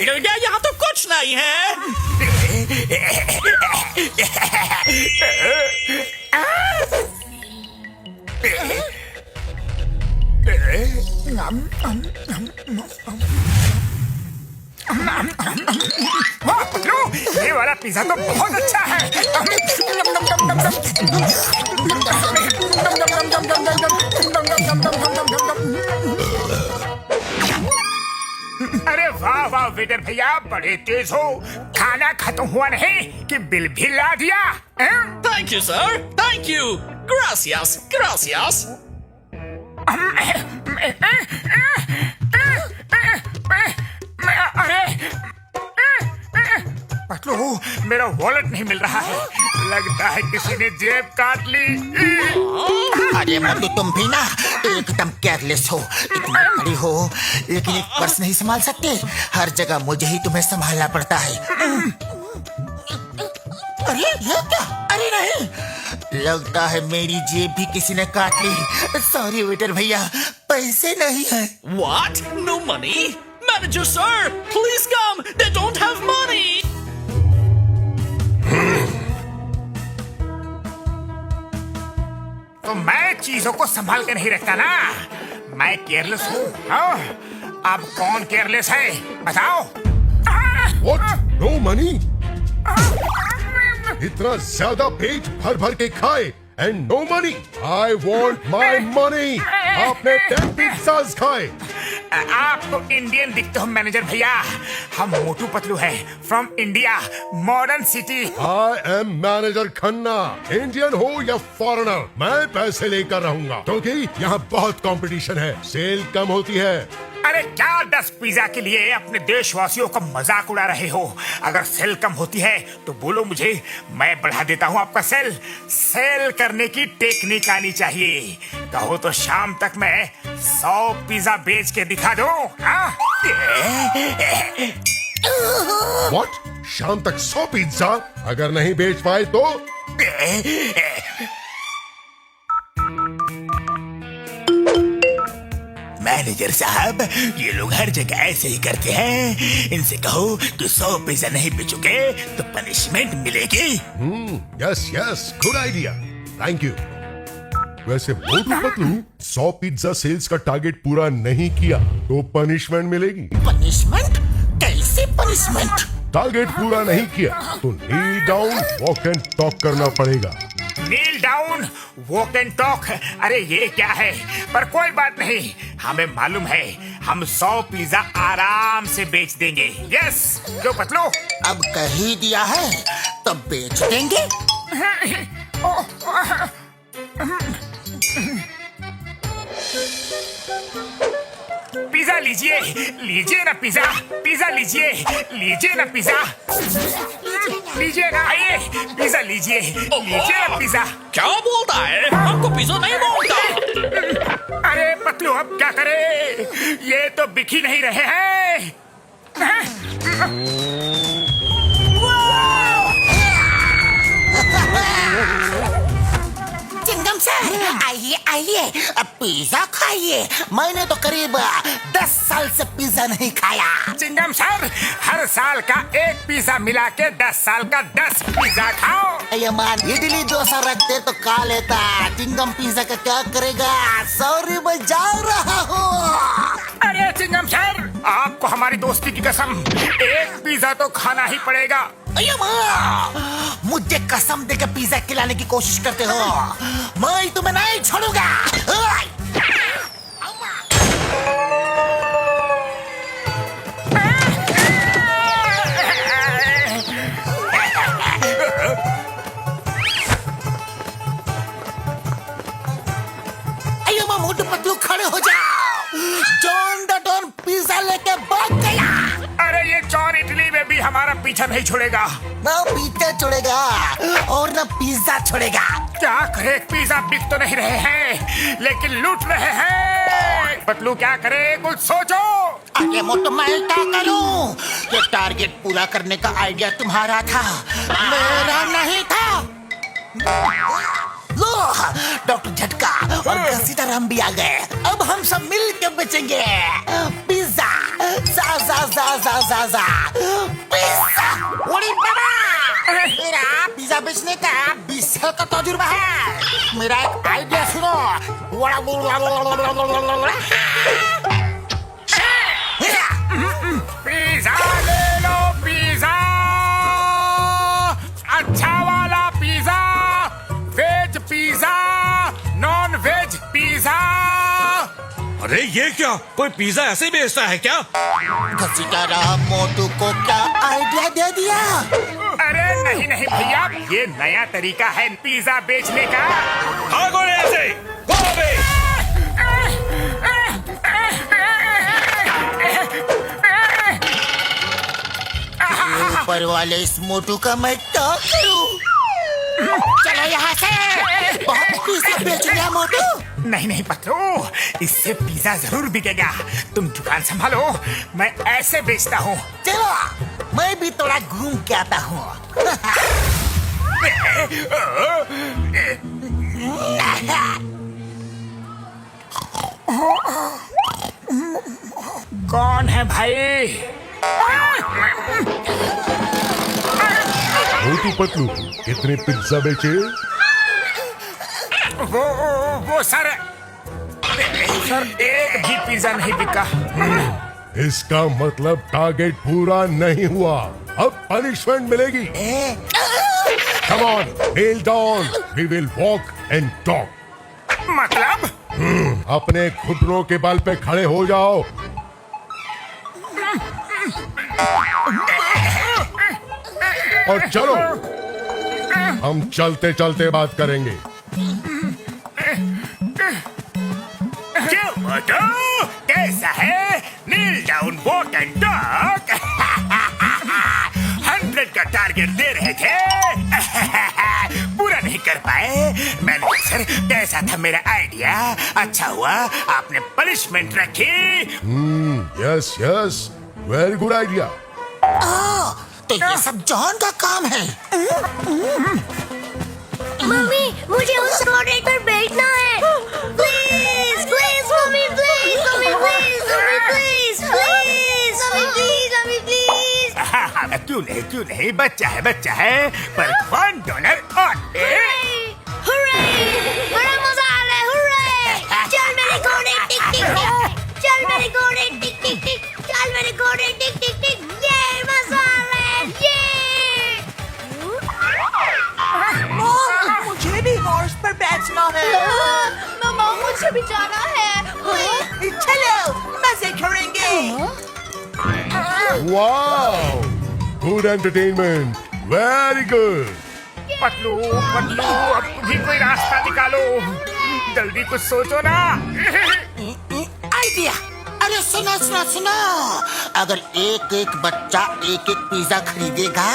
बिगड़ गया, यहाँ तो कुछ नहीं है। ये वाला पिज्जा तो बहुत अच्छा है। अरे वाह वाह वेटर भैया, बड़े तेज हो। खाना खत्म हुआ नहीं कि बिल भी ला दिया। Thank you sir, thank you. Gracious, gracious. अरे पतलू, मेरा वॉलेट नहीं मिल रहा है। लगता है किसी ने जेब काट ली। अरे मोटू, तुम भी ना एकदम केयरलेस हो। इतनी बड़ी हो लेकिन एक पर्स नहीं संभाल सकते। हर जगह मुझे ही तुम्हें संभालना पड़ता है। अरे ये क्या? अरे नहीं, लगता है मेरी जेब भी किसी ने काट ली। सॉरी वेटर भैया, पैसे नहीं है। What? No money? Manager sir, please come. They don't have money. तो मैं चीजों को संभाल के नहीं रखता ना। मैं केयरलेस हूँ। अब कौन केयरलेस है बताओ? What? No money? इतना ज्यादा पेट भर भर के खाए and no money? I want my money. आपने 10 pizzas खाए। आप तो इंडियन दिखते हो मैनेजर भैया। हम मोटू पतलू हैं from India, modern city. I am manager Khanna. Indian हो या फॉरेनर, मैं पैसे लेकर रहूंगा क्योंकि यहाँ बहुत कंपटीशन है, सेल कम होती है। अरे क्या 10 पिज्जा के लिए अपने देशवासियों का मजाक उड़ा रहे हो? अगर सेल कम होती है तो बोलो मुझे, मैं बढ़ा देता हूँ आपका सेल। सेल करने की टेक्निक आनी चाहिए। कहो तो शाम तक मैं 100 पिज्जा बेच के दिखा दूं। What? शाम तक 100 पिज्जा? अगर नहीं बेच पाए तो? मैनेजर साहब, ये लोग हर जगह ऐसे ही करते हैं। इनसे कहो कि 100 पिज्जा नहीं बेचोगे तो पनिशमेंट मिलेगी। Yes yes, good idea, thank you. वैसे मोटू पतलू 100 पिज्जा सेल्स का टारगेट पूरा नहीं किया तो पनिशमेंट मिलेगी। पनिशमेंट? कैसे पनिशमेंट? टारगेट पूरा नहीं किया तो नील डाउन वॉक एंड टॉक करना पड़ेगा। नील डाउन वॉक एंड टॉक? अरे ये क्या है? पर कोई बात नहीं, हमें मालूम है हम 100 पिज्जा आराम से बेच देंगे। यस, जो पतलू? अब कह ही दिया है तब बेच देंगे। पिज्जा लीजिए, लीजिए ना पिज्जा, पिज्जा लीजिए, लीजिए ना पिज्जा, लीजिए ना, आइए पिज्जा लीजिए, लीजिए ना पिज्जा। क्या बोलता है? हमको पिज्जा नहीं बोलता। अरे पतलू, अब क्या करे? ये तो बिक ही नहीं रहे हैं। चिंगम सर, आइए आइए, अब पिज्जा खाइए। मैंने तो करीब 10 साल से पिज्जा नहीं खाया। चिंगम सर, हर साल का एक पिज्जा मिला के 10 साल का 10 पिज्जा खाओ। यमान इडली डोसा रखते तो खा लेता। चिंगम पिज्जा का क्या करेगा? सॉरी, मैं जा रहा हूँ। अरे चिंगम सर, आपको हमारी दोस्ती की कसम, एक पिज्जा तो खाना ही पड़ेगा। मुझे कसम देकर पिज्जा खिलाने की कोशिश करते हो? मैं तुम्हें नहीं छोड़ूंगा। मोटू पतलू खड़े हो जाओ। जॉन द डॉन पिज्जा लेके भाग गया। अरे ये जॉन इटली में भी हमारा पीछा नहीं छोड़ेगा। ना पीछा छोड़ेगा और ना पिज्जा छोड़ेगा। क्या करे, पिज्जा बिक तो नहीं रहे हैं लेकिन लूट रहे हैं। पतलू क्या करे, कुछ सोचो। अरे मोटू, मैं क्या करूं? ये टारगेट पूरा करने का आइडिया तुम्हारा था, मेरा नहीं था। लो, डॉक्टर झटका और घसीटाराम भी आ गए। अब हम सब मिल के बेचेंगे पिज्जा पिज्जा उड़ी बाबा, मेरा पिज्जा बेचने का 20 साल का तजुर्बा है। मेरा एक आइडिया सुनो। पिज्जा ले लो, पिज्जा अच्छा वाला pizza, veg pizza, non veg pizza. अरे ये क्या, कोई पिज्जा ऐसे बेचता है क्या? घसीटा मोटू को क्या आइडिया दे दिया? अरे नहीं नहीं भैया, ये नया तरीका है पिज्जा बेचने का। भागो यहाँ से, go away! ऊपर वाले इस मोटू का मैं क्या करूं? चलो यहाँ से, बहुत पिज्जा बेच लिया मोटू। नहीं नहीं पत्रो, इससे पिज्जा जरूर बिकेगा। तुम दुकान संभालो, मैं ऐसे बेचता हूँ। चलो मैं भी थोड़ा घूम के आता हूँ। कौन है भाई? मोटू पतलू, कितने पिज्जा बेचे? वो सर एक भी पिज्जा नहीं बिका। इसका मतलब टारगेट पूरा नहीं हुआ। अब पनिशमेंट मिलेगी। Come on, kneel down. We will walk and talk. मतलब? अपने घुटनों के बल पे खड़े हो जाओ। और चलो, हम चलते चलते बात करेंगे। क्यों मोटू, कैसा है? नील डाउन, वॉक एंड टॉक। 100 का टारगेट दे रहे थे, पूरा नहीं कर पाए। मैनेजर, कैसा था मेरा आइडिया? अच्छा हुआ आपने पनिशमेंट रखी। Yes yes, very good idea. तो ये सब जॉन का काम है। मम्मी, मुझे उस रोड पर बैठना है। Please please mummy, please mummy, please mummy, please please mummy, please mummy, please. क्यों नहीं, बच्चा है, पर $1 ओनली। हुर्रे! बड़ा मजा आ रहा है, हुर्रे! चल मेरे घोड़े, टिक टिक टिक। चल मेरे घोड़े, टिक टिक टिक। चल मेरे घोड़े, टिक टिक टिक। ये मजा आ रहा है, ये। मुझे भी हॉर्स पर बैठना है। मम्मा, मुझे भी जाना है। चलो मजे करेंगे। Wow, good entertainment, very good. Patlu, अब भी कोई रास्ता निकालो। जल्दी कुछ सोचो ना। आइडिया। अरे सुनो, अगर एक बच्चा एक पिज्जा खरीदेगा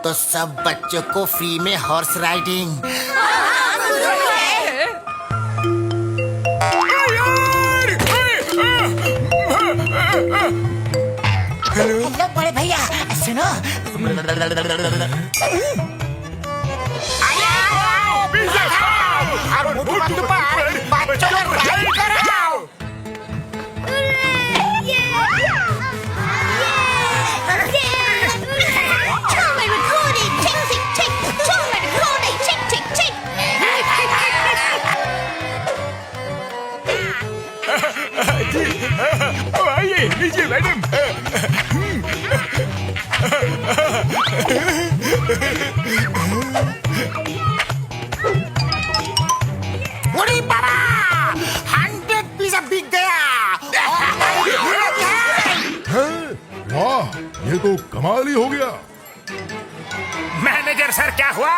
तो सब बच्चों को फ्री में हॉर्स राइडिंग। हेलो बड़े भैया, सुनो। आइए लीजिए मैडम। अरे बाबा, 100 पिज्जा बिक गया। वाह, ये तो कमाल ही हो गया। मैनेजर सर, क्या हुआ?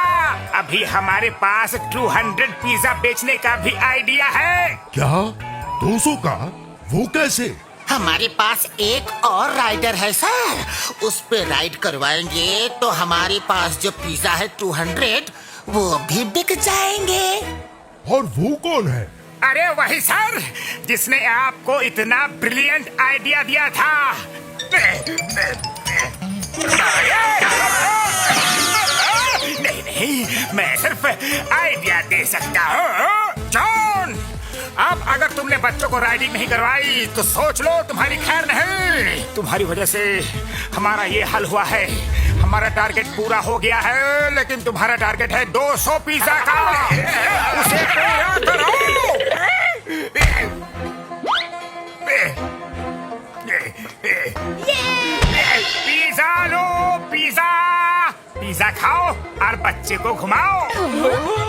अभी हमारे पास 200 पिज्जा बेचने का भी आइडिया है। क्या 200 का? वो कैसे? हमारे पास एक और राइडर है सर, उस पे राइड करवाएंगे तो हमारे पास जो पिज्जा है 200 वो भी बिक जाएंगे। और वो कौन है? अरे वही सर, जिसने आपको इतना ब्रिलियंट आइडिया दिया था। नहीं, मैं सिर्फ आइडिया दे सकता हूँ। जॉन, अब अगर तुमने बच्चों को राइडिंग नहीं करवाई तो सोच लो तुम्हारी खैर नहीं। तुम्हारी वजह से हमारा ये हल हुआ है। हमारा टारगेट पूरा हो गया है, लेकिन तुम्हारा टारगेट है 200 पिज्जा का। उसे पूरा करो। पिज्जा लो, पिज्जा। पिज्जा खाओ और बच्चे को घुमाओ।